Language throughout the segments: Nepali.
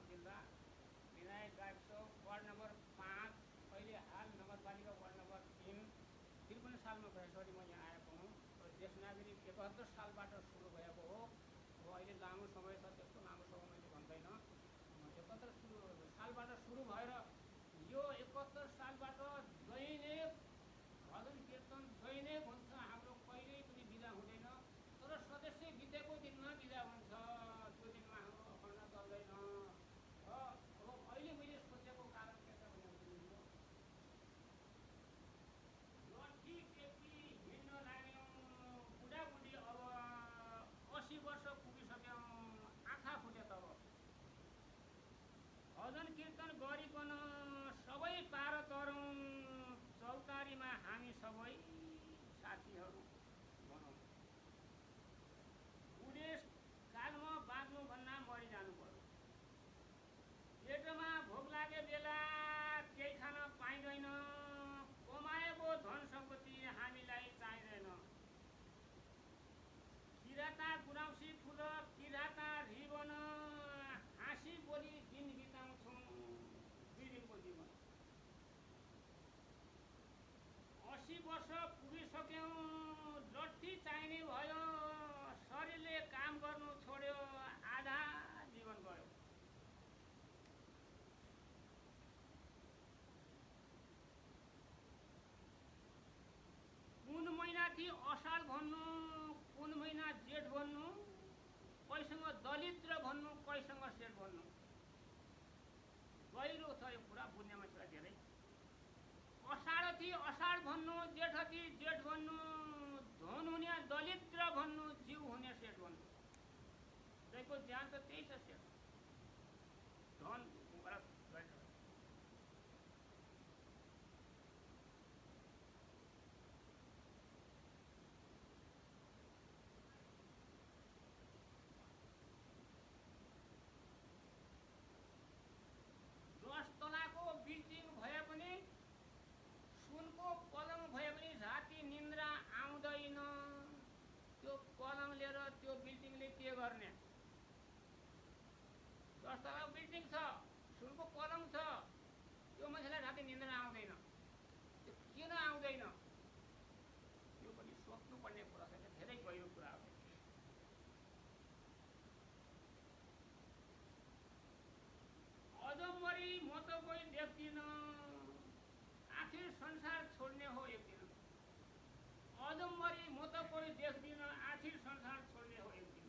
जिल्ला विनायक गाविस वार्ड नम्बर 5 अहिले हाल नगरपालिका वार्ड नम्बर 3 53 सालमा गएसरी म यहाँ आएको हुँ र ज्येष्ठ नागरिक 71 सालबाट सुरु भएको हो। अब अहिले लामो समय छ, त्यस्तो लामो समय मैले भन्दैन। 71 सालबाट सुरु भएर यो 71 सालबाट दैनिक भजन कीर्तन दैनिक हुन्छ, हाम्रो कहिल्यै पनि बिदा हुँदैन। तर सदस्य बितेको दिनमा बिदा हुन्छ, त्यो दिनमा हाम्रो अखण्ड चल्दैन। अब अहिले मैले सोचेको कारण के छ भने लट्ठी टेकी हिँड्न लाग्यौँ, बुढाबुढी अब 80 वर्ष पुगिसक्यौँ, आँखा फुटे तब भजन कीर्तन गरिकन सबै पार तरौँ, चौतारीमा हामी सबै साथीहरू भनौँ। बुढेसकालमा बाँच्नु भन्दा मरिजानु पर्यो। पेटमा भोक लागे बेला केही खान पाइँदैन, कमाएको धन सम्पत्ति हामीलाई चाहिँदैन। किराता गुराउँसी फुल किराता रिबन, हाँसी बोली दिन बिताउँछौँ दुई दिनको जीवन। 80 वर्ष पुगिसक्यौँ, लट्ठी चाहिने भयो, शरीरले काम गर्नु छोड्यो, आधा जीवन गयो। कुन महिना कि असार भन्नु, कुन महिना जेठ भन्नु, कोहीसँग दलिद्र भन्नु, कोहीसँग सेठ भन्नु। गहिरो छ यो कुरा, बुझ्ने मान्छेलाई धेरै। असाढथी असाढ भन्नु, जेठथी जेठ भन्नु, धन हुने दलिद्र भन्नु, जीव हुने सेठ भन्नु। जैको ज्यान छ त्यही छ सेठ। धन दस तलाको बिल्डिङ भए पनि, सुनको पलङ भए पनि राति निन्द्रा आउँदैन। त्यो पलङ लिएर त्यो बिल्डिङले के गर्ने? 10 तलाको बिल्डिङ छ, सुनको पलङ छ, त्यो मान्छेलाई राति निन्द्रा आउँदैन। त्यो किन आउँदैन? यो पनि सोच्नुपर्ने कुरा छ, धेरै गहिरो कुरा हो। अजम्बरी म त कोही देख्दिनँ, आखिर संसार छोड्ने हो एक दिन। अजम्बरी म त कोही देख्दिनँ, आखिर संसार छोड्ने हो एक दिन।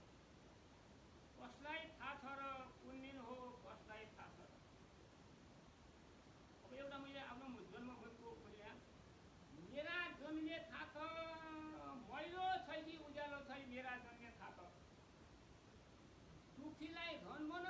कसलाई थाहा छ र कुन दिन हो, कसलाई थाहा छ र? अब एउटा मैले आफ्नो जन्मभूमिको बोले, मेरा जन्मिने थाहा छ, मैलो छ कि उज्यालो छ मेरा जन्मिने थाहा छ। दुखीलाई धन बन